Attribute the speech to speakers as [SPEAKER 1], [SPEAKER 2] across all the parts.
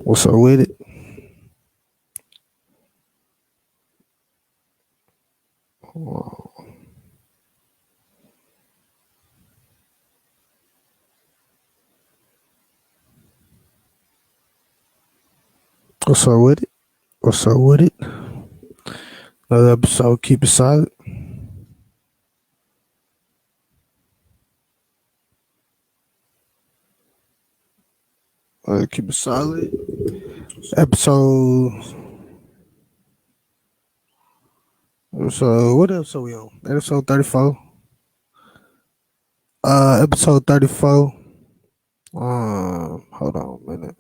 [SPEAKER 1] What's up with it? What's up with it? What's up with it? Another episode. Keep it solid. Keep it solid. Episode. What episode we on? Episode 34. Episode 34. Hold on a minute.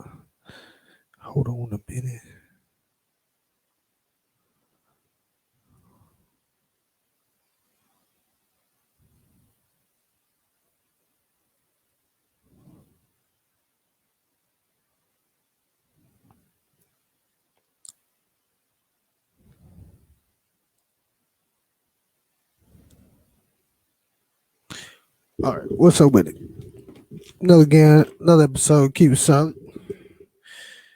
[SPEAKER 1] Hold on a minute. All right. What's up with it? Another episode. Keep it solid.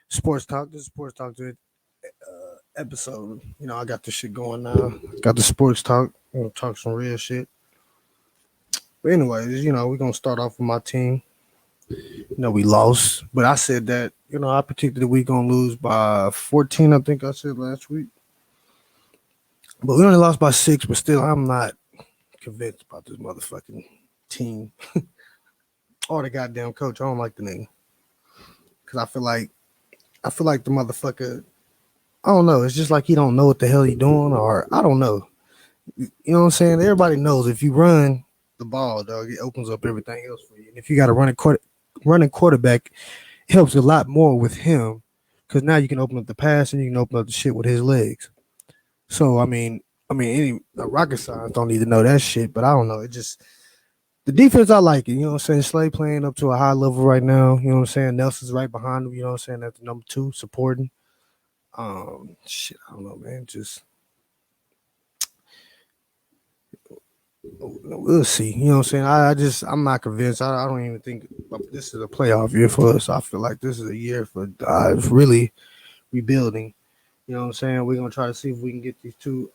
[SPEAKER 1] Sports talk. This is sports talk. Episode. I got this shit going now. Got the sports talk. I'm gonna talk some real shit. But anyways, we're gonna start off with my team. We lost, but I said that I predicted that we gonna lose by 14. I think I said last week, but we only lost by 6. But still, I'm not convinced about this motherfucking team or the goddamn coach. I don't like the nigga because I feel like the motherfucker. I don't know. It's just like he don't know what the hell he doing, or I don't know. You know what I'm saying? Everybody knows if you run the ball, dog, it opens up everything else for you. And if you got a running quarterback, it helps a lot more with him because now you can open up the pass and you can open up the shit with his legs. So any rocket science don't need to know that shit, but I don't know. It just the defense I like it. You know what I'm saying? Slay playing up to a high level right now. You know what I'm saying? Nelson's right behind him. You know what I'm saying? That's the number 2 supporting. Shit, I don't know, man. Just we'll see. You know what I'm saying? I'm not convinced. I don't even think this is a playoff year for us. I feel like this is a year for really rebuilding. You know what I'm saying? We're gonna try to see if we can get these two.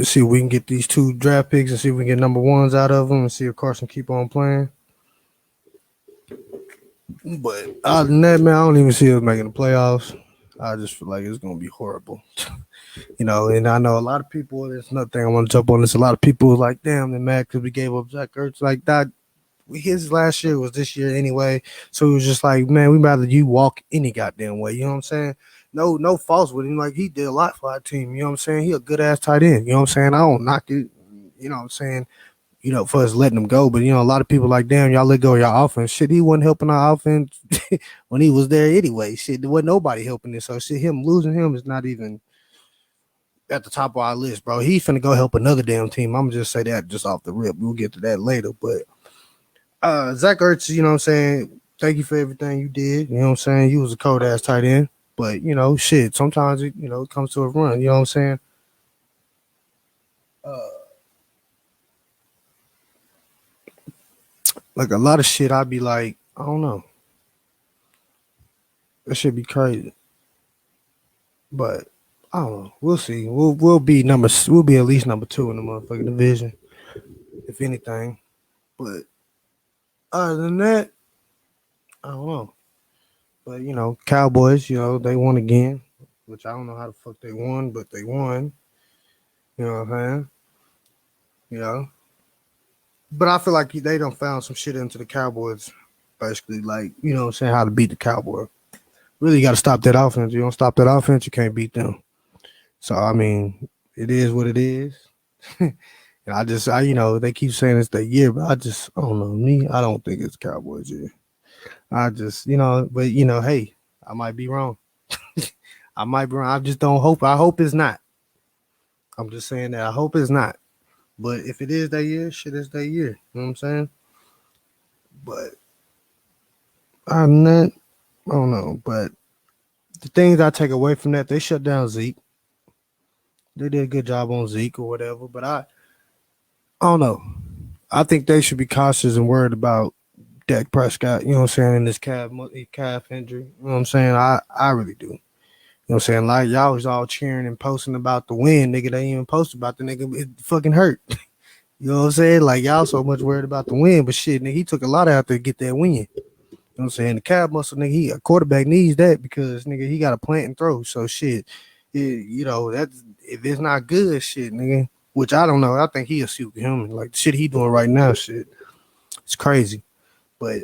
[SPEAKER 1] See if we can get these 2 draft picks and see if we can get number 1s out of them and see if Carson keep on playing. But other than that, man, I don't even see us making the playoffs. I just feel like it's gonna be horrible. And I know a lot of people. There's another thing I want to jump on this. A lot of people was like, "Damn, they're mad because we gave up Zach Ertz." Like that, his last year was this year anyway. So it was just like, man, we rather you walk any goddamn way. You know what I'm saying? No faults with him. Like he did a lot for our team. You know what I'm saying? He a good ass tight end. You know what I'm saying? I don't knock it. You know what I'm saying? For us letting him go. But a lot of people like, damn, y'all let go of your offense. Shit, he wasn't helping our offense when he was there anyway. Shit, there wasn't nobody helping it. So shit, him losing him is not even at the top of our list, bro. He's finna go help another damn team. I'm gonna just say that just off the rip. We'll get to that later. But Zach Ertz, you know what I'm saying? Thank you for everything you did. You know what I'm saying? You was a cold ass tight end. But shit, sometimes it comes to a run. You know what I'm saying? Like a lot of shit, I'd be like, I don't know. That should be crazy. But I don't know. We'll see. We'll be at least number 2 in the motherfucking division, if anything. But other than that, I don't know. But Cowboys, they won again, which I don't know how the fuck they won, but they won. You know what I'm saying? You know. But I feel like they done found some shit into the Cowboys, basically, like, what I'm saying, how to beat the Cowboys. Really got to stop that offense. You don't stop that offense, you can't beat them. So it is what it is. And they keep saying it's the year, but I don't know. Me, I don't think it's Cowboys year. But hey, I might be wrong. I might be wrong. I just don't hope. I hope it's not. I'm just saying that I hope it's not. But if it is that year, shit is that year. You know what I'm saying? But other than that, I don't know. But the things I take away from that, they shut down Zeke. They did a good job on Zeke or whatever. But I don't know. I think they should be cautious and worried about Dak Prescott. You know what I'm saying? In this calf injury. You know what I'm saying? I really do. You know what I'm saying? Like y'all was all cheering and posting about the win, nigga. They ain't even posted about the nigga. It fucking hurt. You know what I'm saying? Like y'all so much worried about the win, but shit, nigga, he took a lot out to get that win. You know what I'm saying? The calf muscle, nigga, a quarterback needs that because nigga, he got to plant and throw. So shit, you know, that's if it's not good, shit, nigga. Which I don't know. I think he a superhuman. Like the shit he doing right now, shit, it's crazy. But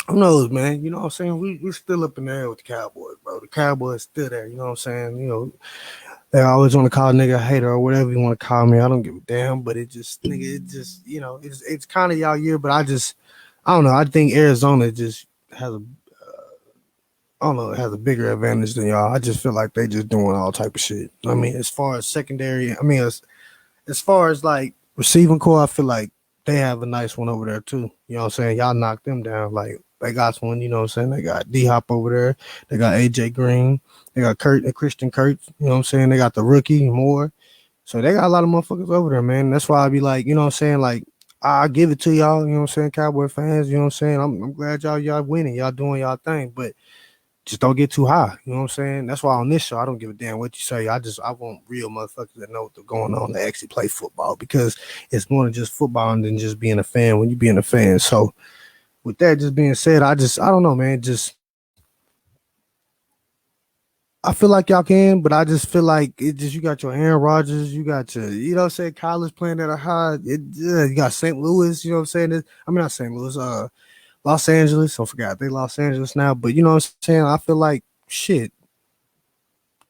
[SPEAKER 1] who knows, man? You know what I'm saying? We still up in the air with the Cowboys, bro. The Cowboys still there. You know what I'm saying? You know, they always want to call a nigga a hater or whatever you want to call me. I don't give a damn. But it just, nigga, it just, you know, it's kind of y'all year. But I don't know. I think Arizona just has a, I don't know, has a bigger advantage than y'all. I just feel like they just doing all type of shit. I mean, as far as secondary, I mean, as far as like receiving core, I feel like they have a nice one over there too. You know what I'm saying? Y'all knocked them down. Like they got one, you know what I'm saying? They got D Hop over there. They got AJ Green. They got Kurt and Christian Kurt. You know what I'm saying? They got the rookie Moore. So they got a lot of motherfuckers over there, man. That's why I be like, you know what I'm saying? Like I give it to y'all, you know what I'm saying, Cowboy fans, you know what I'm saying? I'm glad y'all winning, y'all doing y'all thing, but just don't get too high. You know what I'm saying? That's why on this show I don't give a damn what you say. I want real motherfuckers that know what's going on that actually play football because it's more than just football and than just being a fan when you being a fan. So with that just being said, I don't know, man. Just I feel like y'all can, but I just feel like it just you got your Aaron Rodgers, you got your, you know what I'm saying, college playing at a high. You got St. Louis, you know what I'm saying? I mean not St. Louis, Los Angeles. I forgot they Los Angeles now, but you know what I'm saying? I feel like shit.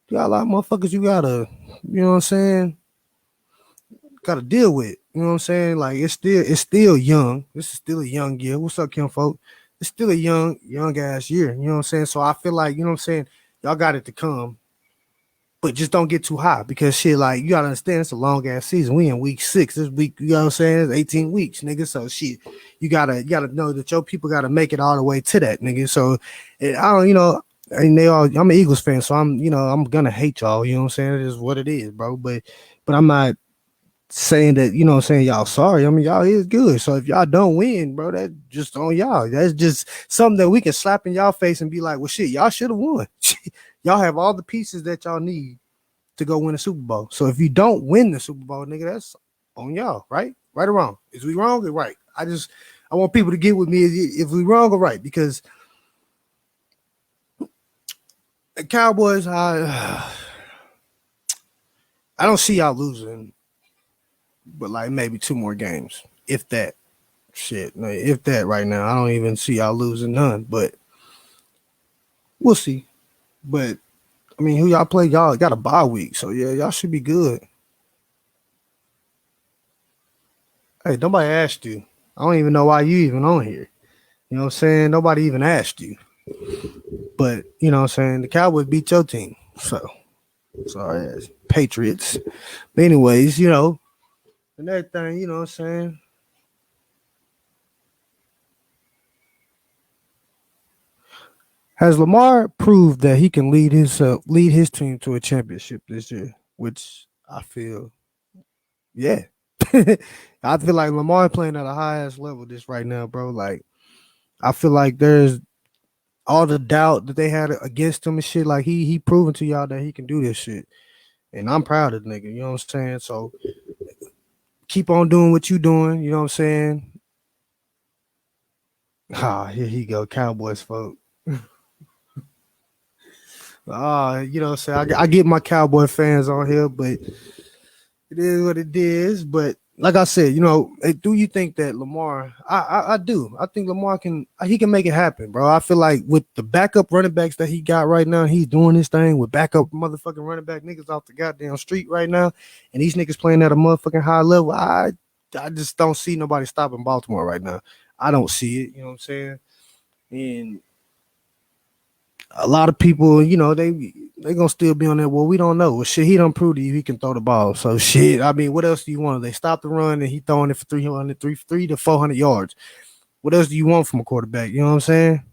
[SPEAKER 1] You got a lot of motherfuckers you gotta, you know what I'm saying, gotta deal with. You know what I'm saying? Like it's still young. This is still a young year. What's up, Kim folk? It's still a young ass year. You know what I'm saying? So I feel like, you know what I'm saying, y'all got it to come, but just don't get too high because shit, like you gotta understand it's a long ass season. We in week 6. This week, you know what I'm saying? It's 18 weeks, nigga. So shit, you gotta know that your people gotta make it all the way to that, nigga. So I don't, you know, and I'm an Eagles fan, so I'm gonna hate y'all, you know what I'm saying? It is what it is, bro. But I'm not saying that, you know what I'm saying, y'all sorry. I mean, y'all is good. So if y'all don't win, bro, that's just on y'all. That's just something that we can slap in y'all face and be like, well, shit, y'all should have won. Y'all have all the pieces that y'all need to go win a Super Bowl. So if you don't win the Super Bowl, nigga, that's on y'all, right? Right or wrong? Is we wrong or right? I want people to get with me if we wrong or right, because the Cowboys, I don't see y'all losing, but like maybe 2 more games, if that. Shit, if that right now, I don't even see y'all losing none, but we'll see. But I mean, who y'all play? Y'all got a bye week, so yeah, y'all should be good. Hey, nobody asked you. I don't even know why you even on here. You know what I'm saying? Nobody even asked you. But you know what I'm saying? The Cowboys beat your team. So sorry, Patriots. But anyways, you know, and everything, you know what I'm saying? Has Lamar proved that he can lead his team to a championship this year? Which I feel, yeah. I feel like Lamar playing at a highest level this right now, bro. Like I feel like there's all the doubt that they had against him and shit. Like he proven to y'all that he can do this shit, and I'm proud of the nigga. You know what I'm saying? So keep on doing what you doing. You know what I'm saying? Ah, here he go, Cowboys folk. You know what I'm saying? I get my Cowboy fans on here, but it is what it is. But like I said, you know, do you think that Lamar? I do. I think Lamar can make it happen, bro. I feel like with the backup running backs that he got right now, he's doing his thing with backup motherfucking running back niggas off the goddamn street right now, and these niggas playing at a motherfucking high level. I just don't see nobody stopping Baltimore right now. I don't see it. You know what I'm saying? And a lot of people, you know, they gonna still be on that. Well, we don't know. Well, shit, he done proved to you he can throw the ball. So shit, I mean, what else do you want? They stopped the run and he throwing it for 300, 3 to 400 yards. What else do you want from a quarterback? You know what I'm saying?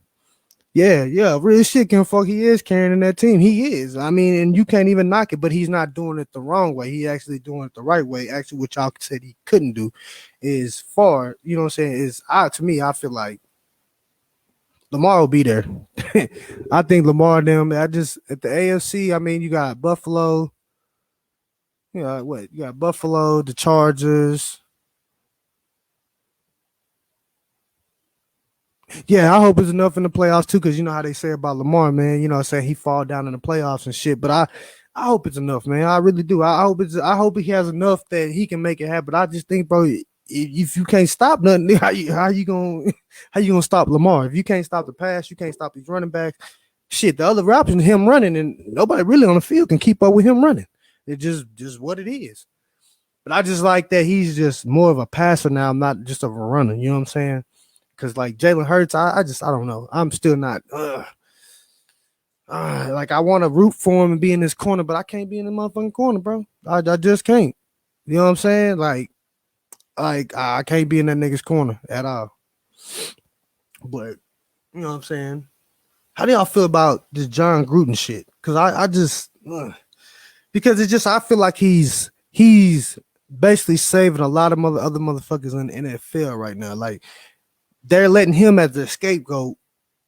[SPEAKER 1] Yeah, real shit, Kim Folk. He is carrying that team. He is. I mean, and you can't even knock it, but he's not doing it the wrong way. He actually doing it the right way. Actually, what y'all said he couldn't do is far. You know what I'm saying? Is to me, I feel like Lamar will be there. I think Lamar and them. I just at the AFC. I mean, you got Buffalo. You know what? You got Buffalo, the Chargers. Yeah, I hope it's enough in the playoffs too, because you know how they say about Lamar, man. You know, saying he fall down in the playoffs and shit. But I hope it's enough, man. I really do. I hope he has enough that he can make it happen. I just think, bro, if you can't stop nothing, how you gonna how you gonna stop Lamar? If you can't stop the pass, you can't stop these running backs. Shit, the other option is him running, and nobody really on the field can keep up with him running. It's just what it is. But I just like that he's just more of a passer now, not just of a runner. You know what I'm saying? Because like Jalen Hurts, I don't know. I'm still not like I want to root for him and be in this corner, but I can't be in the motherfucking corner, bro. I just can't. You know what I'm saying? Like I can't be in that nigga's corner at all. But you know what I'm saying? How do y'all feel about this John Gruden shit? Because I just because it's just I feel like he's basically saving a lot of other motherfuckers in the NFL right now. Like they're letting him as the scapegoat.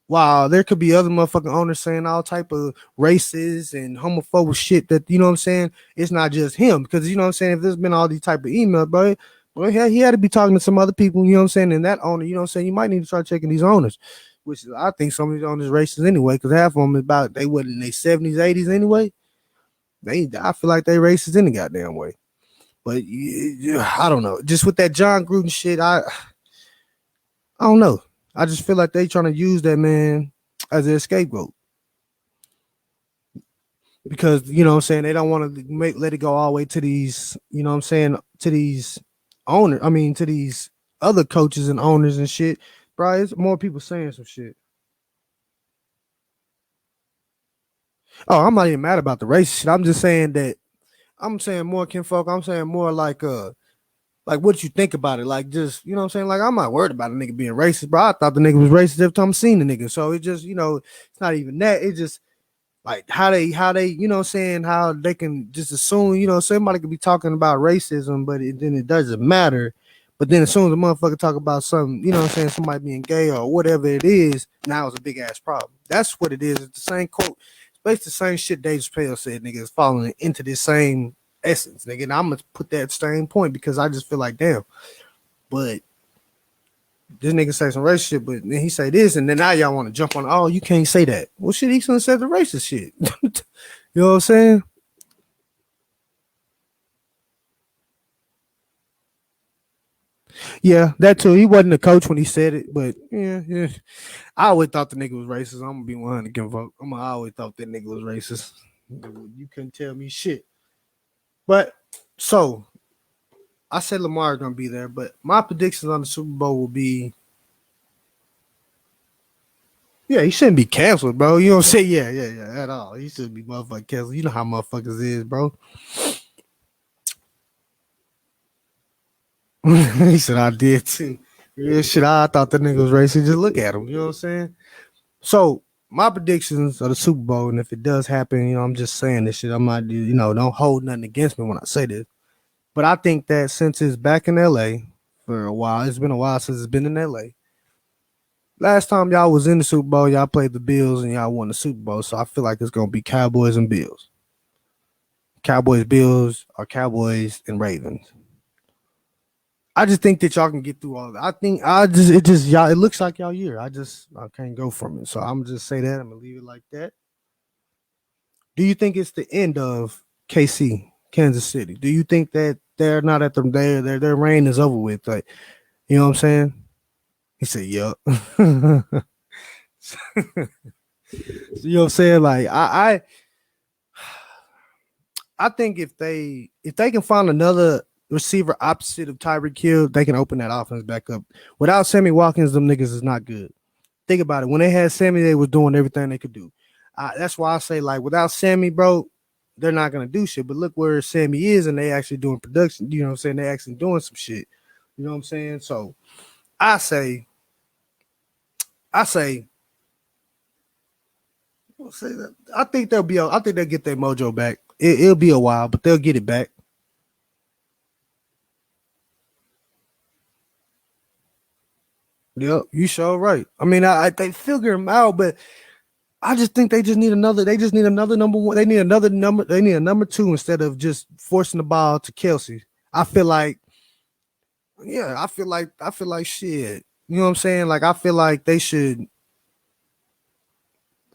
[SPEAKER 1] Wow, there could be other motherfucking owners saying all type of racist and homophobic shit that you know what I'm saying. It's not just him because you know what I'm saying. If there's been all these type of emails, bro, well, he had to be talking to some other people. You know what I'm saying. And that owner, you know what I'm saying. You might need to start checking these owners, which I think some of these owners racist anyway because half of them is about they wasn't in their 70s, 80s anyway. I feel like they racist any goddamn way. But I don't know. Just with that John Gruden shit, I don't know. I just feel like they trying to use that man as a scapegoat because you know what I'm saying they don't want to let it go all the way to these you know what I'm saying to these owners. I mean to these other coaches and owners and shit. Bro, it's more people saying some shit. Oh, I'm not even mad about the race shit. I'm just saying that I'm saying more kinfolk. I'm saying more like what you think about it. Like just you know what I'm saying. Like I'm not worried about a nigga being racist, bro. I thought the nigga was racist every time I seen the nigga. So it just you know it's not even that. It just like how they you know what I'm saying how they can just assume you know somebody could be talking about racism but then it doesn't matter but then as soon as a motherfucker talk about something you know what I'm saying somebody being gay or whatever it is now it's a big ass problem. That's what it is. It's the same quote. It's basically the same shit Dave Chappelle said. Nigga is falling into this same essence, nigga. And I'm gonna put that same point because I just feel like damn. But this nigga say some racist shit, but then he say this, and then now y'all want to jump on. Oh, you can't say that. Well, shit, he gonna say the racist shit. You know what I'm saying? Yeah, that too. He wasn't a coach when he said it, but yeah. I always thought the nigga was racist. I'm gonna be 100 vote. I always thought that nigga was racist. You couldn't tell me shit. But so I said Lamar is gonna be there, but my predictions on the Super Bowl will be yeah, he shouldn't be canceled, bro. You don't say yeah at all. He shouldn't be motherfucking canceled. You know how motherfuckers is, bro. He said I did too. Yeah, shit, I thought that nigga was racist. Just look at him. You know what I'm saying? So my predictions of the Super Bowl, and if it does happen, you know, I'm just saying this shit. I'm not, you know, don't hold nothing against me when I say this. But I think that since it's back in LA for a while, it's been a while since it's been in LA. Last time y'all was in the Super Bowl, y'all played the Bills and y'all won the Super Bowl. So I feel like it's gonna be Cowboys and Bills. Cowboys, Bills, or Cowboys and Ravens. I just think that y'all can get through all that. I think it just y'all it looks like y'all year. I can't go from it. So I'm just say that. I'm gonna leave it like that. Do you think it's the end of KC, Kansas City? Do you think that they're not at their reign is over with? Like, you know what I'm saying? He said, "Yup." You know what I'm saying? Like, I think if they can find another receiver opposite of Tyreek Hill, they can open that offense back up. Without Sammy Watkins, them niggas is not good. Think about it. When they had Sammy, they was doing everything they could do. That's why I say like without Sammy, bro, they're not gonna do shit. But look where Sammy is, and they actually doing production. You know what I'm saying? They actually doing some shit. You know what I'm saying? So I say, I say, I'll say that. I think they'll be. I think they'll get their mojo back. It'll be a while, but they'll get it back. Yep, you sure right. I mean, they figure him out, but I just think they just need another. They just need another number one. They need another number. They need a number two instead of just forcing the ball to Kelsey. I feel like, yeah, I feel like shit. You know what I'm saying? Like I feel like they should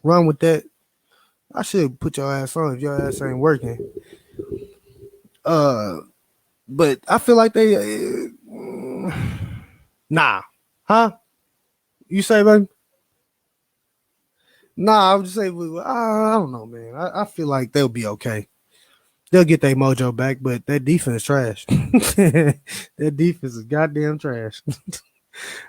[SPEAKER 1] run with that. I should put your ass on if your ass ain't working. Uh, but I feel like they, nah, huh? You say, baby? Nah, I would just say, I don't know, man. I feel like they'll be okay. They'll get their mojo back, but that defense trash. That defense is goddamn trash.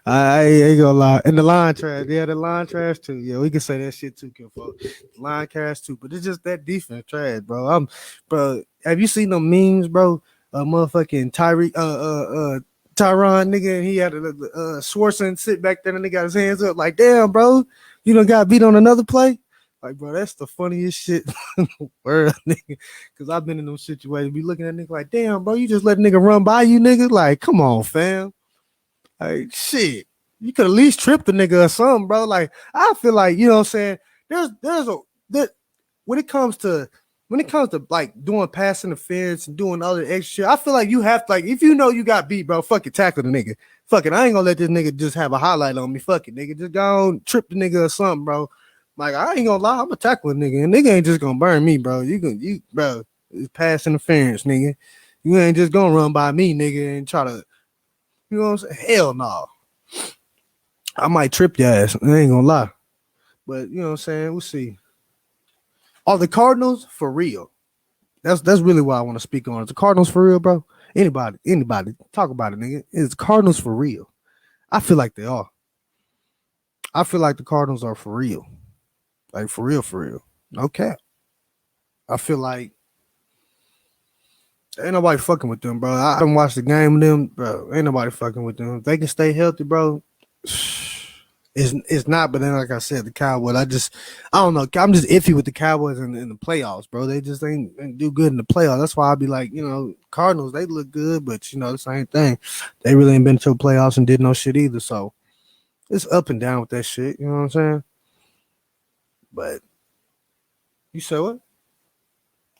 [SPEAKER 1] I ain't gonna lie. And the line trash, yeah, the line trash too. Yeah, we can say that shit too, Kim. The line trash too, but it's just that defense trash, bro. Bro. Have you seen the memes, bro? Motherfucking Tyron nigga, and he had a Swarson sit back there and he got his hands up, like, damn, bro, you done got beat on another play. Like, bro, that's the funniest shit in the world, nigga. Cause I've been in those situations, be looking at nigga like, damn, bro, you just let nigga run by you, nigga. Like, come on, fam. Like shit, you could at least trip the nigga or something, bro. Like I feel like you know what I'm saying. There's a that when it comes to like doing pass interference and doing other extra shit, I feel like you have to like if you know you got beat, bro, fuck it, tackle the nigga. Fuck it, I ain't gonna let this nigga just have a highlight on me. Fuck it, nigga, just go on trip the nigga or something, bro. Like I ain't gonna lie, I'm a tackle a nigga, and nigga ain't just gonna burn me, bro. Bro, it's pass interference, nigga. You ain't just gonna run by me, nigga, and try to you know what I'm saying? Hell no. I might trip your ass. I ain't gonna lie. But you know what I'm saying? We'll see. Are the Cardinals for real? That's really what I want to speak on. Is the Cardinals for real, bro? Anybody, talk about it, nigga. Is the Cardinals for real? I feel like they are. I feel like the Cardinals are for real. Like for real, for real. No cap. I feel like ain't nobody fucking with them, bro. I don't watch the game with them, bro. Ain't nobody fucking with them. If they can stay healthy, bro, it's not. But then, like I said, the Cowboys. I don't know. I'm just iffy with the Cowboys in the playoffs, bro. They just ain't do good in the playoffs. That's why I be like, you know, Cardinals. They look good, but you know the same thing. They really ain't been to the playoffs and did no shit either. So it's up and down with that shit. You know what I'm saying? But you say what?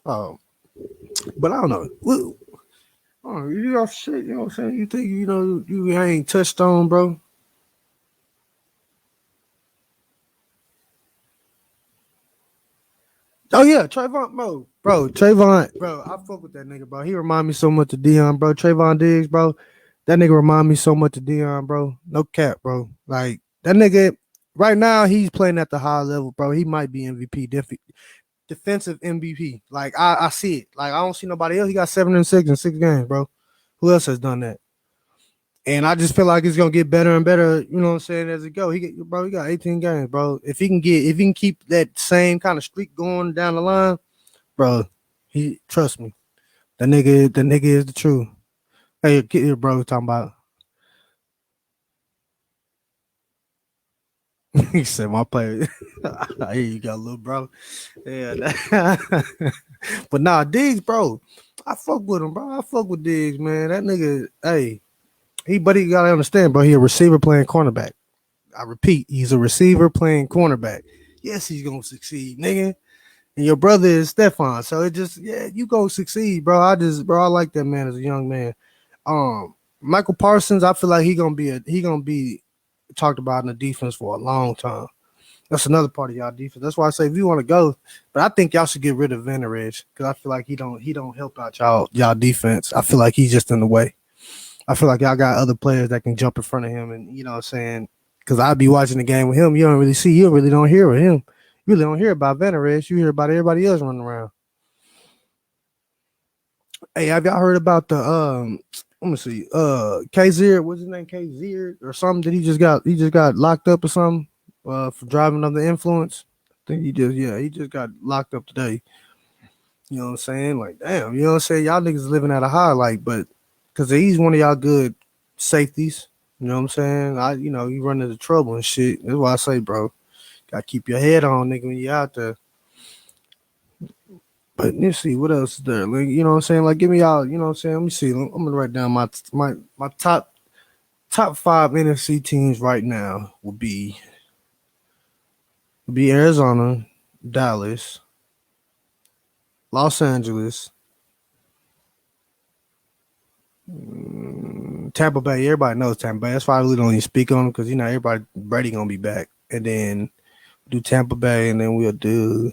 [SPEAKER 1] Oh, but I don't know. Oh, you got shit. You know what I'm saying? You think you know you ain't touched on, bro? Oh yeah, Trayvon, bro, Trayvon, bro. I fuck with that nigga, bro. He remind me so much of Dion, bro. Trayvon Diggs, bro. That nigga remind me so much of Dion, bro. No cap, bro. Like that nigga. Right now, he's playing at the high level, bro. He might be MVP, defensive MVP. Like I see it. Like I don't see nobody else. He got 7-6 in 6 games, bro. Who else has done that? And I just feel like it's gonna get better and better. You know what I'm saying? As it go, he got 18 games, bro. If he can keep that same kind of streak going down the line, bro, he trust me. The nigga is the truth. Hey, get here, bro. Talking about. He said my player. Here you go, little bro. Yeah, but nah, Diggs, bro. I fuck with him, bro. I fuck with Diggs, man. That nigga, hey, but he gotta understand, bro. He a receiver playing cornerback. I repeat, he's a receiver playing cornerback. Yes, he's gonna succeed, nigga. And your brother is Stefan, so it just you gonna succeed, bro. I like that man as a young man. Michael Parsons, I feel like he gonna be talked about in the defense for a long time. That's another part of y'all defense. That's why I say if you want to go, but I think y'all should get rid of Venerage because I feel like he don't help out y'all defense. I feel like he's just in the way. I feel like y'all got other players that can jump in front of him, and you know what I'm saying. Because I'd be watching the game with him, you really don't hear with him. You really don't hear about Venerage. You hear about everybody else running around. Hey, have y'all heard about the let me see, Kazir, what's his name, Kazir or something that he just got locked up or something for driving under the influence. I think he just got locked up today. You know what I'm saying? Like, damn, you know what I'm saying? Y'all niggas living at a highlight, but because he's one of y'all good safeties. You know what I'm saying? You run into trouble and shit. That's why I say, bro, Gotta keep your head on, nigga, when you out there. But let's see what else is there. Like, you know what I'm saying? Like, give me out. You know what I'm saying? Let me see. I'm gonna write down my top five NFC teams right now would be Arizona, Dallas, Los Angeles, Tampa Bay. Everybody knows Tampa Bay. That's why I really don't even speak on them because you know everybody Brady gonna be back, and then do Tampa Bay, and then we'll do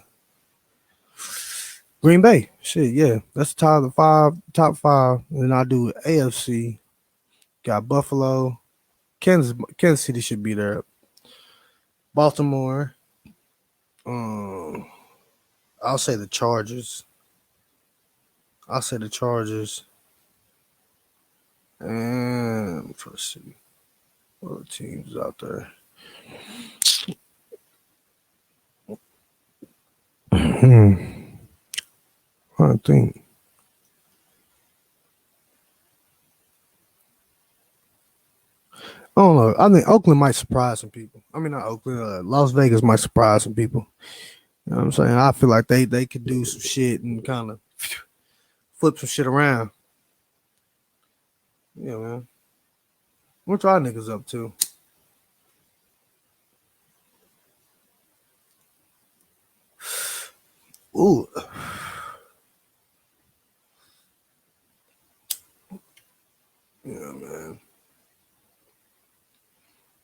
[SPEAKER 1] Green Bay. Shit, yeah, that's top five, and then I do AFC. Got Buffalo, Kansas City should be there. Baltimore. Um, I'll say the Chargers. I'll say the Chargers. And let's see what other teams out there. I think. I don't know. I think Oakland might surprise some people. I mean, not Oakland. Las Vegas might surprise some people. You know what I'm saying? I feel like they could do some shit and kind of flip some shit around. Yeah, man. What y'all niggas up to? Ooh, yeah, man.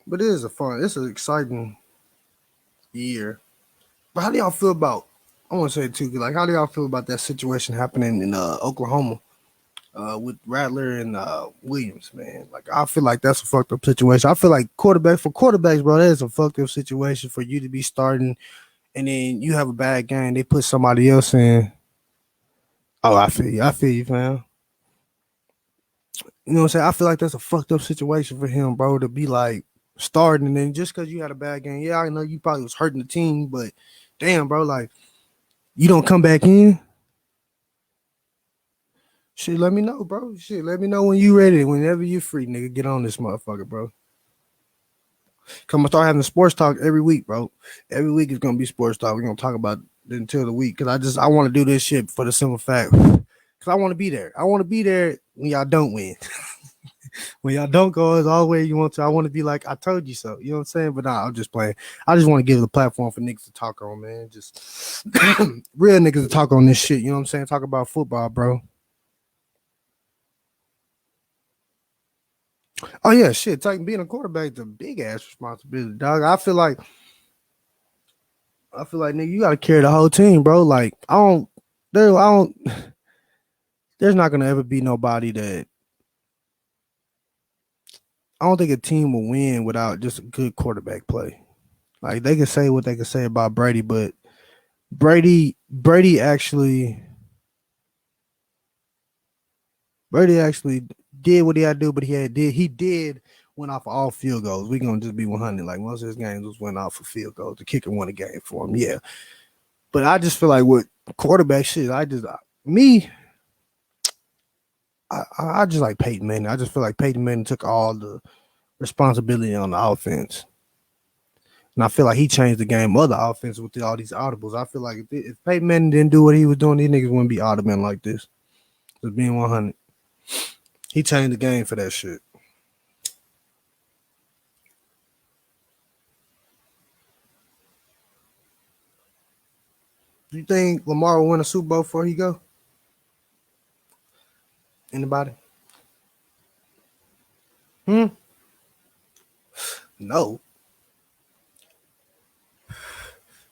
[SPEAKER 1] But it's an exciting year. But how do y'all feel about? I want to say too, like, how do y'all feel about that situation happening in Oklahoma with Rattler and Williams? Man, like, I feel like that's a fucked up situation. I feel like quarterbacks, bro, that is a fucked up situation for you to be starting, and then you have a bad game, they put somebody else in. Oh, I feel you, fam. You know what I'm saying? I feel like that's a fucked up situation for him, bro, to be like starting, and then just because you had a bad game, yeah, I know you probably was hurting the team, but damn, bro, like you don't come back in. Shit, let me know, bro. Shit, let me know when you ready. Whenever you free, nigga, get on this motherfucker, bro. Come on, start having sports talk every week, bro. Every week is gonna be sports talk. We're gonna talk about it until the week. Cause I want to do this shit for the simple fact. Cause I want to be there. I want to be there when y'all don't win. When y'all don't go as always you want to. I want to be like, I told you so. You know what I'm saying? But nah, I'm just playing. I just want to give the platform for niggas to talk on, man. Just real niggas to talk on this shit. You know what I'm saying? Talk about football, bro. Oh yeah, shit. Taking being a quarterback is a big ass responsibility, dog. I feel like nigga, you gotta carry the whole team, bro. Like I don't. There's not gonna ever be nobody that I don't think a team will win without just a good quarterback play. Like they can say what they can say about Brady, but Brady actually did what he had to do, but he did went off of all field goals. We gonna just be 100. Like most of his games was went off for field goals. The kicker won a game for him, yeah. But I just feel like with quarterback shit, me, I just like Peyton Manning. I just feel like Peyton Manning took all the responsibility on the offense. And I feel like he changed the game of the offense with all these audibles. I feel like if Peyton Manning didn't do what he was doing, these niggas wouldn't be audible like this. Just being 100. He changed the game for that shit. Do you think Lamar will win a Super Bowl before he go? Anybody? Hmm? No.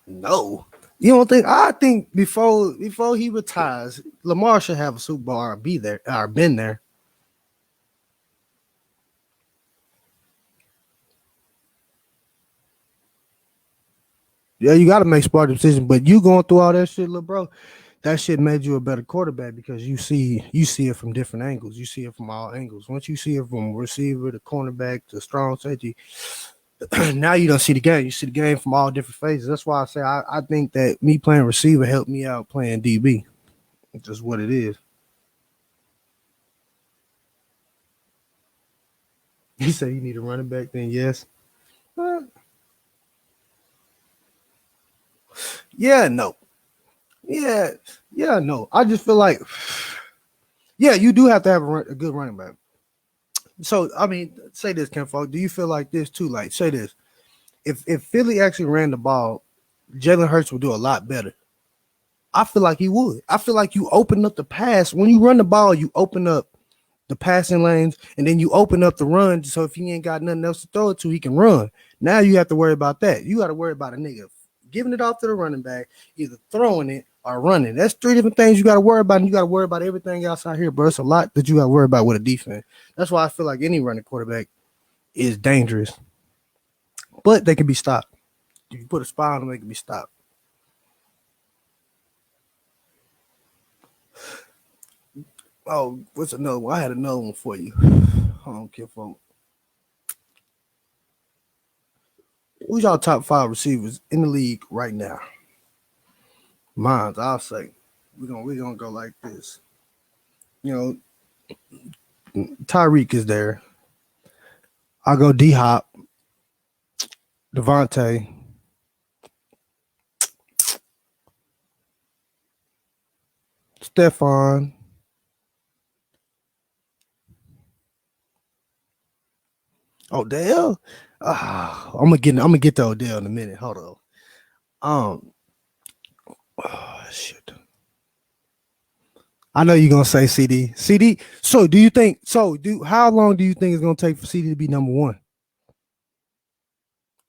[SPEAKER 1] No. You don't think? I think before he retires, Lamar should have a Super Bowl or be there or been there. Yeah, you got to make smart decisions. But you going through all that shit, little bro, that shit made you a better quarterback because you see it from different angles. You see it from all angles. Once you see it from receiver to cornerback to strong safety, now you don't see the game. You see the game from all different phases. That's why I say I think that me playing receiver helped me out playing DB. It's just what it is. He said you need a running back, then yes. Yeah, no. Yeah, yeah, no. I just feel like, yeah, you do have to have a good running back. So, I mean, say this, Ken Falk. Do you feel like this too? Like, say this: if Philly actually ran the ball, Jalen Hurts would do a lot better. I feel like he would. I feel like you open up the pass when you run the ball. You open up the passing lanes, and then you open up the run. So if he ain't got nothing else to throw it to, he can run. Now you have to worry about that. You got to worry about a nigga giving it off to the running back, either throwing it or running. That's three different things you got to worry about, and you got to worry about everything else out here, bro. It's a lot that you got to worry about with a defense. That's why I feel like any running quarterback is dangerous, but they can be stopped. If you put a spy on them, they can be stopped. Oh, what's another one? I had another one for you. Hold on, Kid Folk. Who's y'all top five receivers in the league right now? Mine's, I'll say. We're gonna go like this. You know, Tyreek is there. I'll go D Hop, Devontae, Stephon, Odell. I'm gonna get to Odell in a minute. Hold on. Um, shit. I know you're gonna say CD. CD. So do you think? So do how long do you think it's gonna take for CD to be number one?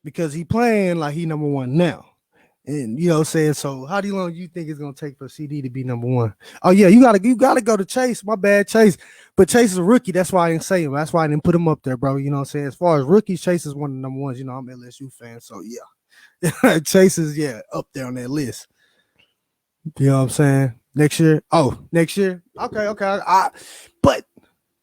[SPEAKER 1] Because he playing like he number one now. And you know what I'm saying? So how long do you think it's gonna take for CD to be number one? Oh yeah, you gotta go to Chase. My bad, Chase. But Chase is a rookie. That's why I didn't say him. That's why I didn't put him up there, bro. You know what I'm saying? As far as rookies, Chase is one of the number ones. You know, I'm an LSU fan, so yeah. Chase is up there on that list. You know what I'm saying? Next year. Oh, next year. Okay, okay. But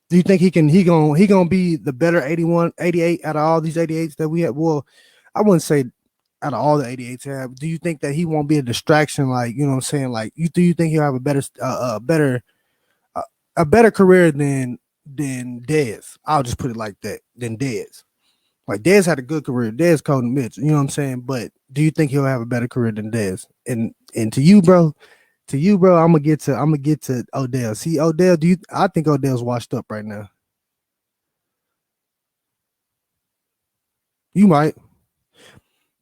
[SPEAKER 1] do you think he gonna be the better 81, 88 out of all these 88s that we have? Well, I wouldn't say out of all the 88s have. Do you think that he won't be a distraction? Like, you know what I'm saying? Like, do you think he'll have uh, a better career than Dez? I'll just put it like that. Than Dez. Like Dez had a good career. Dez called him Mitch. You know what I'm saying? But do you think he'll have a better career than Dez? And to you, bro, I'm gonna get to Odell. See, Odell, I think Odell's washed up right now. You might.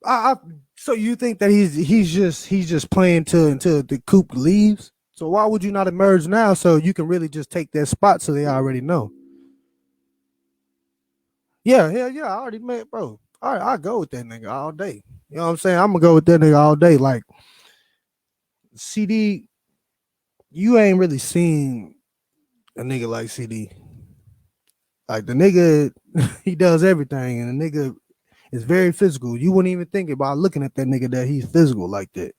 [SPEAKER 1] I so you think that he's just playing until the Coop leaves? So why would you not emerge now so you can really just take that spot so they already know? Yeah, hell yeah, I already made, bro. All right, I go with that nigga all day. You know what I'm saying? I'm gonna go with that nigga all day. Like CD, you ain't really seen a nigga like CD. Like the nigga, he does everything, and the nigga is very physical. You wouldn't even think about looking at that nigga that he's physical like that.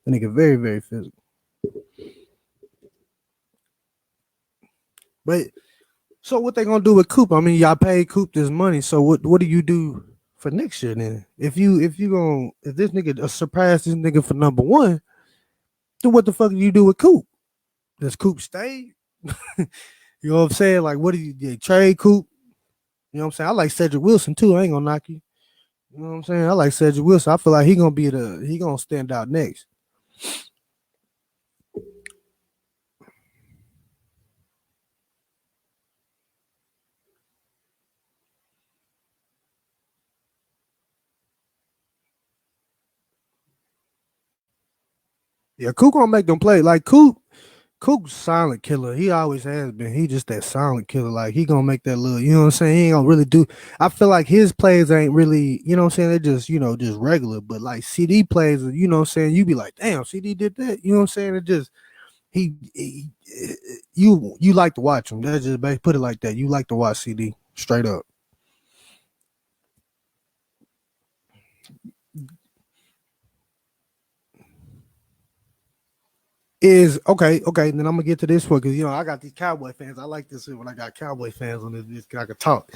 [SPEAKER 1] The nigga very, very physical. But so what they gonna do with Coop? I mean, y'all paid Coop this money. So what do you do for next year then? If this nigga surpass this nigga for number one, then what the fuck do you do with Coop? Does Coop stay? You know what I'm saying? Like, what do you trade Coop? You know what I'm saying? I like Cedric Wilson too. I ain't gonna knock you. You know what I'm saying? I like Cedric Wilson. I feel like he gonna stand out next. Yeah, Coop gonna make them play. Like Coop's silent killer. He always has been. He just that silent killer. Like he gonna make that little, you know what I'm saying? He ain't gonna really do. I feel like his plays ain't really, you know what I'm saying? They're just, just regular. But like CD plays, you know what I'm saying? You be like, damn, CD did that. You know what I'm saying? It just you like to watch him. That's just put it like that. You like to watch CD straight up. Is okay, okay. Then I'm gonna get to this one because I got these Cowboy fans. I like this when I got Cowboy fans on this. I can talk.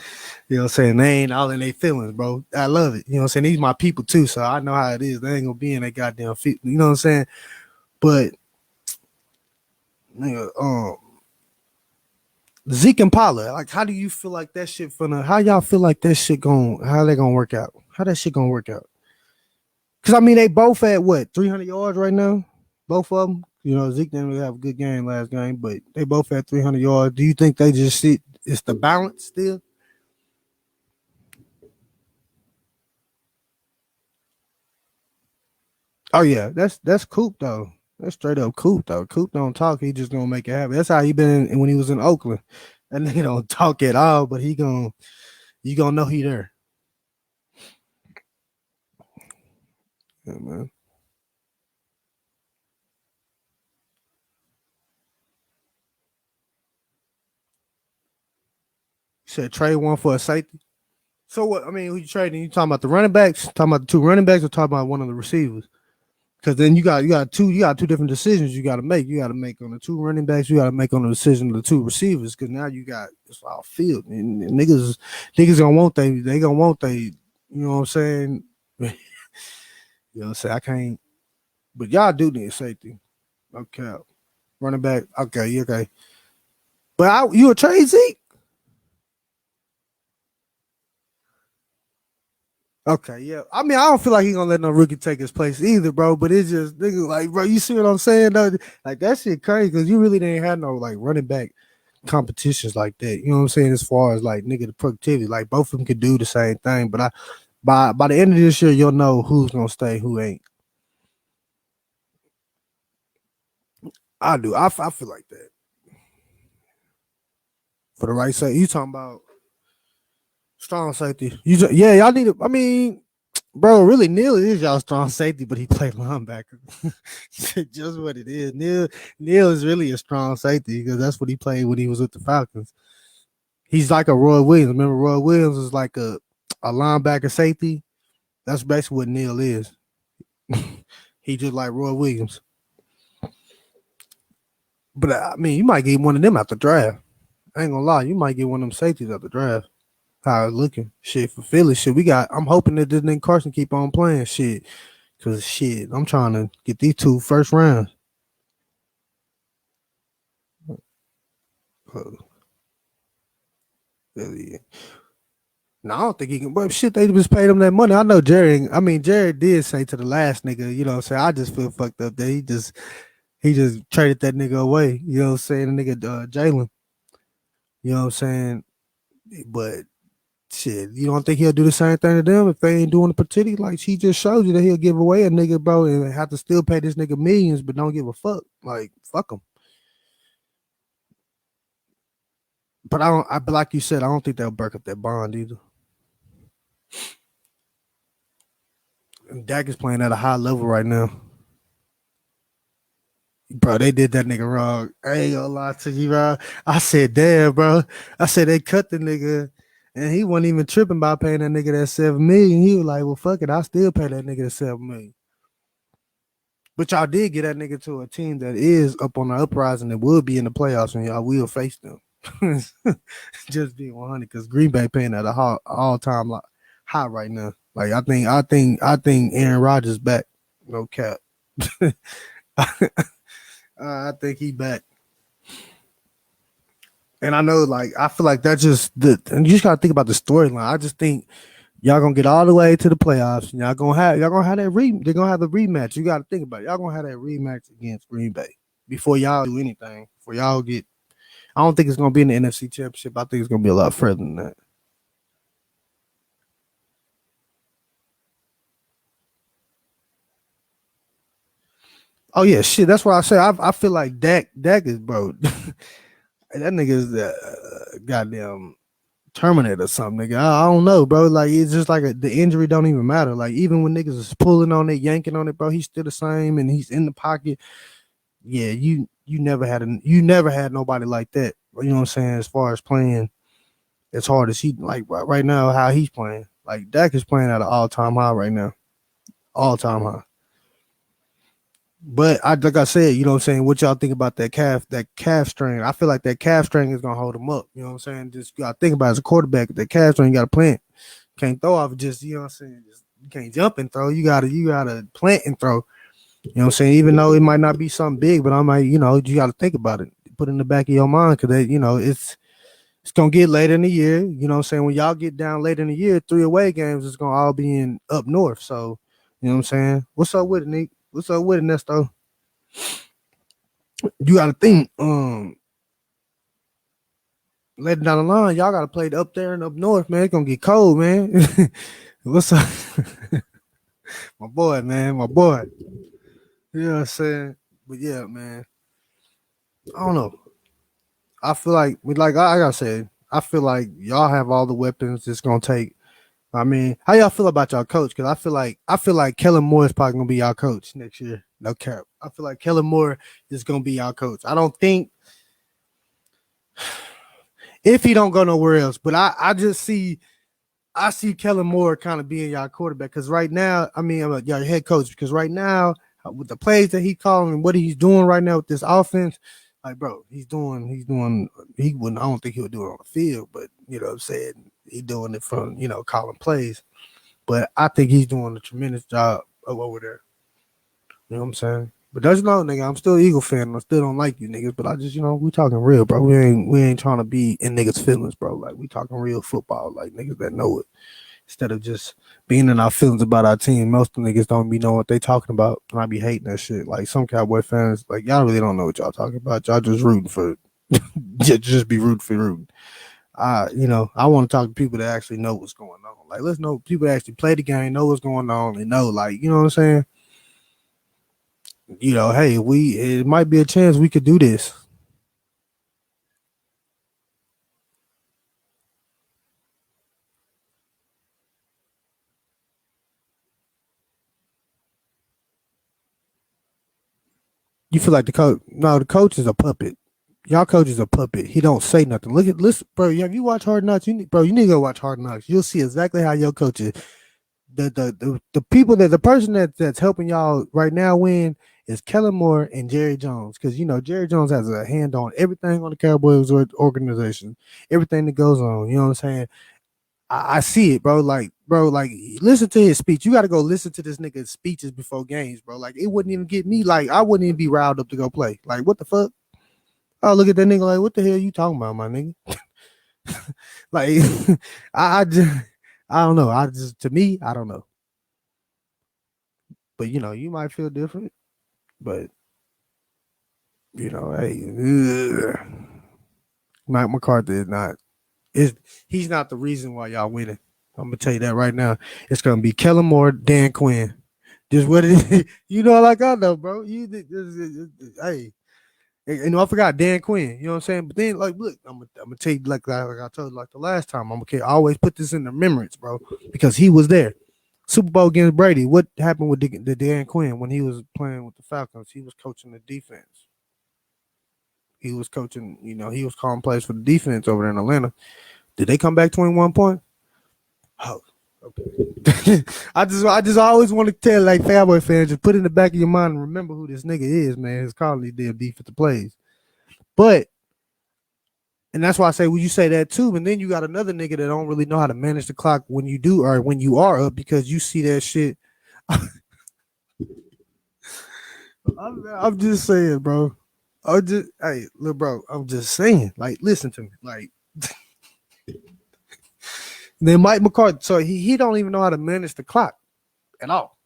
[SPEAKER 1] You know what I'm saying? They ain't all in their feelings, bro. I love it. You know what I'm saying? These my people too, so I know how it is. They ain't gonna be in their goddamn feet. You know what I'm saying? But nigga, Zeke and Paula, like, how do you feel like that shit finna? How y'all feel like that shit how they gonna work out? How that shit gonna work out? Because I mean, they both at what 300 yards right now. Both of them. You know, Zeke didn't really have a good game last game, but they both at 300 yards. Do you think they just sit? It's the balance still. Oh yeah, that's Coop though. That's straight up Coop though. Coop don't talk. He just gonna make it happen. That's how he been when he was in Oakland. That nigga don't talk at all, but you gonna know he there. Yeah, man. You said trade one for a safety. So what? I mean, who you trading? You talking about the running backs? Talking about the two running backs, or talking about one of the receivers? Because then you got two different decisions you got to make. You got to make on the two running backs. You got to make on the decision of the two receivers. Because now you got it's all field and niggas gonna want they gonna want they. You know what I'm saying? You know what I'm saying? I can't. But y'all do need safety. Okay, running back. Okay, you okay. But you a trade Zeke? Okay, yeah. I mean, I don't feel like he gonna let no rookie take his place either, bro. But it's just nigga, like, bro, you see what I'm saying? Though? Like that shit crazy because you really didn't have no like running back competitions like that. You know what I'm saying? As far as like nigga the productivity, like both of them could do the same thing. But by the end of this year, you'll know who's gonna stay, who ain't. I do. I feel like that for the right side. You talking about strong safety? Yeah, y'all need. I mean, bro, really, Neil is y'all strong safety, but he played linebacker. Just what it is. Neil is really a strong safety because that's what he played when he was with the Falcons. He's like a Roy Williams. Remember, Roy Williams is like a linebacker safety. That's basically what Neil is. He just like Roy Williams. But I mean, you might get one of them at the draft. I ain't gonna lie, you might get one of them safeties at the draft. How it looking? Shit for Philly. Shit, we got. I'm hoping that this nigga Carson keep on playing. Shit, cause shit, I'm trying to get these two first rounds. Uh, yeah. No, I don't think he can. But shit, they just paid him that money. I know Jerry. I mean, Jerry did say to the last nigga, you know what I'm saying? I just feel fucked up that he just traded that nigga away. You know what I'm saying? The nigga Jalen. You know what I'm saying? But shit, you don't think he'll do the same thing to them if they ain't doing the petty? Like he just showed you that he'll give away a nigga, bro, and have to still pay this nigga millions, but don't give a fuck. Like fuck him. But I don't. But like you said, I don't think they'll break up that bond either. And Dak is playing at a high level right now. Bro, they did that nigga wrong. I ain't gonna lie to you, bro. I said, damn, bro. I said they cut the nigga, and he wasn't even tripping about paying that nigga that 7 million. He was like, well, fuck it, I still pay that nigga the 7 million. But y'all did get that nigga to a team that is up on the uprising that will be in the playoffs, and y'all will face them. Just being 100, because Green Bay paying at a all time high right now. Like I think Aaron Rodgers back. No cap. I think he back. And I know, like, I feel like that's just and you just gotta think about the storyline. I just think y'all gonna get all the way to the playoffs. And y'all gonna have they're gonna have the rematch. You gotta think about it. Y'all gonna have that rematch against Green Bay before y'all do anything. Before y'all get, I don't think it's gonna be in the NFC Championship. I think it's gonna be a lot further than that. Oh yeah, shit. That's why I say I feel like Dak is bro. That nigga is goddamn Terminator or something, nigga. I don't know, bro. Like it's just like the injury don't even matter. Like even when niggas is pulling on it, yanking on it, bro, he's still the same and he's in the pocket. Yeah, you never had nobody like that. You know what I'm saying? As far as playing as hard as he like right now, how he's playing. Like Dak is playing at an all time high right now, all time high. But like I said, you know what I'm saying? What y'all think about that calf strain? I feel like that calf strain is gonna hold him up. You know what I'm saying? Just you gotta think about it as a quarterback, that calf strain you gotta plant. Can't throw off just, you know what I'm saying? Just, you can't jump and throw. You gotta plant and throw. You know what I'm saying? Even though it might not be something big, but I might, you gotta think about it. Put it in the back of your mind because it's gonna get later in the year. You know what I'm saying? When y'all get down later in the year, 3 away games is gonna all be in up north. So You know what I'm saying? What's up with it, Nick? What's up with it, Nesto? You gotta think, later down the line, y'all gotta play up there and up north, man. It's gonna get cold, man. What's up? My boy, man, my boy. You know what I'm saying? But yeah, man. I don't know. I feel like I gotta say, I feel like y'all have all the weapons it's gonna take. I mean, how y'all feel about y'all coach? Because I feel like Kellen Moore is probably gonna be y'all coach next year. No cap. I feel like Kellen Moore is gonna be y'all coach. I don't think if he don't go nowhere else, but I see Kellen Moore kind of being y'all quarterback because right now, I mean, y'all head coach because right now with the plays that he calling and what he's doing right now with this offense, like bro, he wouldn't. I don't think he would do it on the field, but you know what I'm saying, he doing it from calling plays. But I think he's doing a tremendous job over there. You know what I'm saying? But that's no nigga. I'm still an Eagle fan. I still don't like you niggas, but I just we talking real, bro. We ain't trying to be in niggas' feelings, bro. Like we talking real football, like niggas that know it. Instead of just being in our feelings about our team, most of the niggas don't be knowing what they talking about, and I be hating that shit. Like some Cowboy fans, like y'all really don't know what y'all talking about. Y'all just rooting for, just be rooting for rooting. I want to talk to people that actually know what's going on. Like let's know people that actually play the game, know what's going on, and know like what I'm saying. Hey, it might be a chance we could do this. You feel like the coach? No, the coach is a puppet. Y'all coach is a puppet. He don't say nothing. Listen, bro. Have you watched Hard Knocks? You need to go watch Hard Knocks. You'll see exactly how your coach is. The people the person that's helping y'all right now win is Kellen Moore and Jerry Jones because Jerry Jones has a hand on everything on the Cowboys organization, everything that goes on. You know what I'm saying? I see it, bro. Like, listen to his speech. You got to go listen to this nigga's speeches before games, bro. Like, it wouldn't even get me. Like, I wouldn't even be riled up to go play. Like, what the fuck? Oh, look at that nigga. Like, what the hell you talking about, my nigga? Like, I just, I don't know. To me, I don't know. But you might feel different. But hey, Mike McCarthy is not. He's not the reason why y'all winning. I'm gonna tell you that right now. It's gonna be Kellen Moore, Dan Quinn. Just what it is. Like I know, bro. Hey, I forgot Dan Quinn. You know what I'm saying? But then, like, look, I'm gonna tell you, like I told you, like the last time. I'm gonna always put this in the remembrance, bro, because he was there. Super Bowl against Brady. What happened with the Dan Quinn when he was playing with the Falcons? He was coaching the defense. He was coaching. He was calling plays for the defense over there in Atlanta. Did they come back 21 points? Oh, okay. I just always want to tell like Cowboy fans, just put in the back of your mind and remember who this nigga is, man. His calling did defensive plays. But and that's why I say, well, you say that too, and then you got another nigga that don't really know how to manage the clock when you do or when you are up because you see that shit. I'm just saying, bro. Hey, little bro, I'm just saying, like, listen to me, like. Then Mike McCarthy, so he don't even know how to manage the clock at all.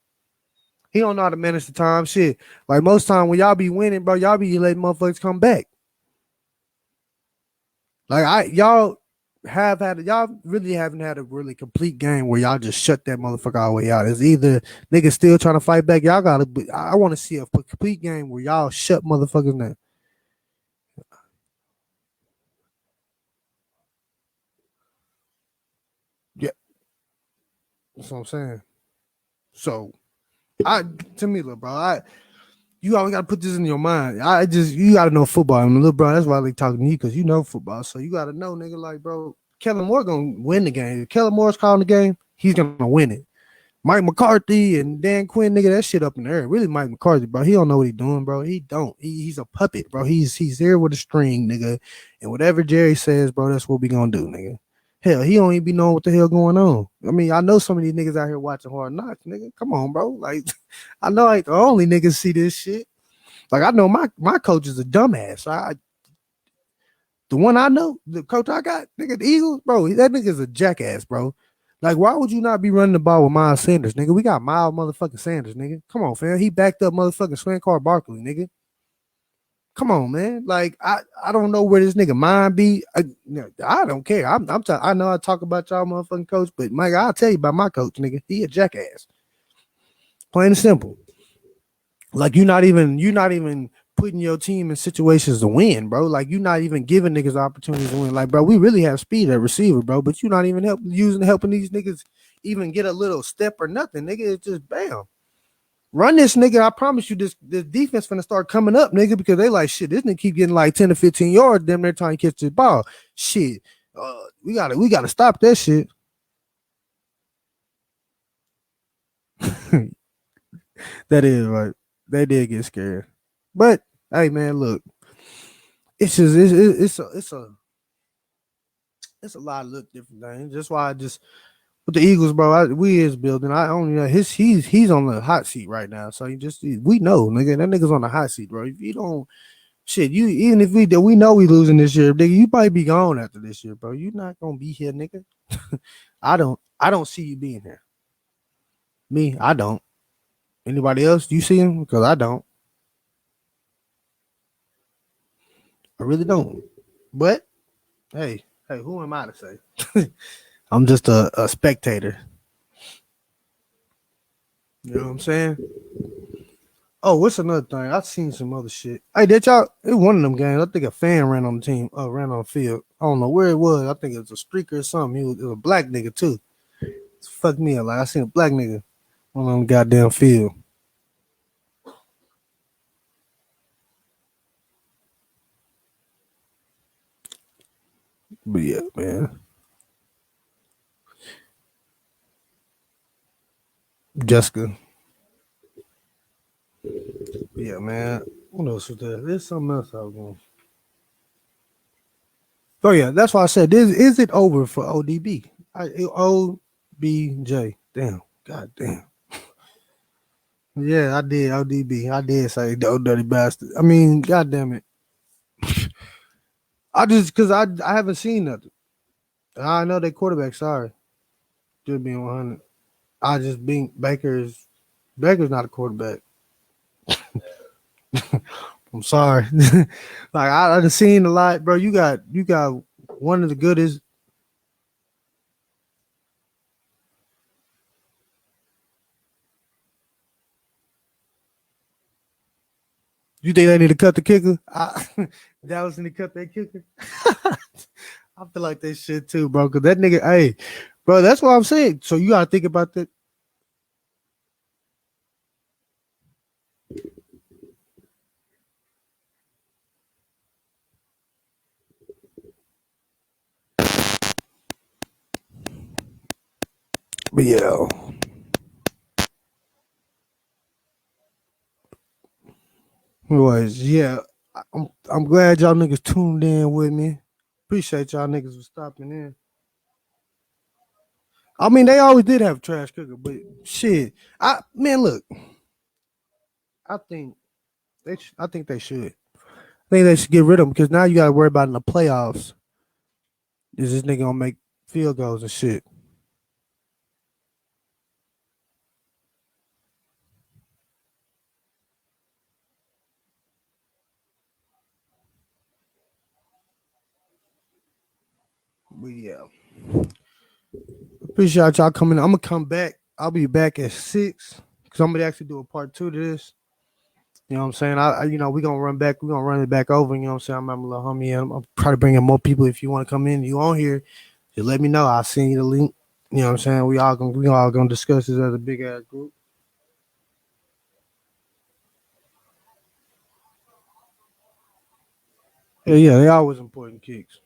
[SPEAKER 1] He don't know how to manage the time. Shit, like most time when y'all be winning, bro, y'all be letting motherfuckers come back. Like y'all really haven't had a really complete game where y'all just shut that motherfucker all the way out. It's either niggas still trying to fight back. Y'all gotta. I want to see a complete game where y'all shut motherfuckers down. Yeah, that's what I'm saying. So, to me, little bro, you always gotta put this in your mind. You gotta know football. I mean, little bro, that's why I like talking to you because you know football. So you gotta know, nigga, like, bro, Kellen Moore gonna win the game. If Kellen Moore's calling the game, he's gonna win it. Mike McCarthy and Dan Quinn, nigga, that shit up in the air. Really, Mike McCarthy, bro. He don't know what he's doing, bro. He don't. He's a puppet, bro. He's here with a string, nigga. And whatever Jerry says, bro, that's what we gonna do, nigga. Hell, he don't even be knowing what the hell going on. I mean, I know some of these niggas out here watching Hard Knocks, nigga. Come on, bro. Like, I know I ain't the only niggas see this shit. Like, I know my coach is a dumbass. The one I know, the coach I got, nigga, the Eagles, bro, that nigga's a jackass, bro. Like, why would you not be running the ball with Miles Sanders, nigga? We got Miles motherfucking Sanders, nigga. Come on, fam. He backed up motherfucking Swancar Barkley, nigga. Come on, man. Like, I don't know where this nigga mind be. I don't care. I know I talk about y'all motherfucking coach, but Mike, I'll tell you about my coach, nigga. He a jackass. Plain and simple. Like, you're not even putting your team in situations to win, bro. Like, you're not even giving niggas opportunities to win. Like, bro, we really have speed at receiver, bro, but you're not even helping these niggas even get a little step or nothing, nigga. It's just bam. Run this nigga. I promise you this defense finna start coming up, nigga, because they like shit. This nigga keep getting like 10 to 15 yards, them they're trying to catch this ball. Shit. We gotta stop that shit. That is right. They did get scared. But hey man, look, it's just it's a lot of look different things. That's why I just with the Eagles, bro. We is building. I only know he's on the hot seat right now. So we know, nigga, that nigga's on the hot seat, bro. If you don't shit, you even if we know we losing this year, nigga, you might be gone after this year, bro. You're not gonna be here, nigga. I don't see you being here. Me, I don't. Anybody else? You see him? Because I don't. I really don't. But hey, who am I to say? I'm just a spectator. You know what I'm saying? Oh, what's another thing? I've seen some other shit. Hey, did y'all? It was one of them games. I think a fan ran on the team. Ran on the field. I don't know where it was. I think it was a streaker or something. It was a black nigga too. It's fucked me up. Like I seen a black nigga on the goddamn field. But yeah, man. Jessica. But yeah, man. What else was there? There's something else I was going. Oh yeah, that's why I said, is it over for ODB? OBJ. Damn. God damn. Yeah, I did ODB. I did say the old dirty bastard. I mean, god damn it. I just because I haven't seen nothing. I know they quarterback. Sorry, just being 100. I just being Baker's not a quarterback. I'm sorry. Like I done seen a lot, bro. You got one of the goodest. You think they need to cut the kicker? Dallas need to cut that kicker. I feel like that shit too, bro. Cause that nigga, hey, bro, that's what I'm saying. So you gotta think about that. But yeah, anyways, yeah, I'm glad y'all niggas tuned in with me. Appreciate y'all niggas for stopping in. I mean, they always did have a trash cooker, but shit, look, I think I think they should. I think they should get rid of them because now you got to worry about in the playoffs. Is this nigga gonna make field goals and shit? But yeah, appreciate y'all coming. I'm gonna come back. I'll be back at 6 because I'm gonna actually do a part 2 to this. You know what I'm saying? We gonna run back. We gonna run it back over. You know what I'm saying? I'm a little homie. I'm try to bring in more people. If you want to come in, you on here, just let me know. I'll send you the link. You know what I'm saying? We all gonna discuss this as a big ass group. Yeah, they always important kicks.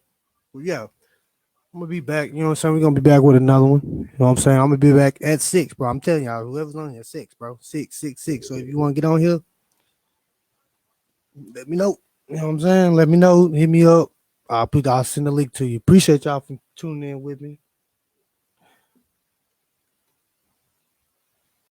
[SPEAKER 1] But yeah, I'm gonna be back. You know what I'm saying? We're gonna be back with another one. You know what I'm saying? I'm gonna be back at 6, bro. I'm telling y'all, whoever's on here, 6, bro. 6, 6, 6. So if you want to get on here, let me know. You know what I'm saying? Let me know. Hit me up. I'll send the link to you. Appreciate y'all for tuning in with me.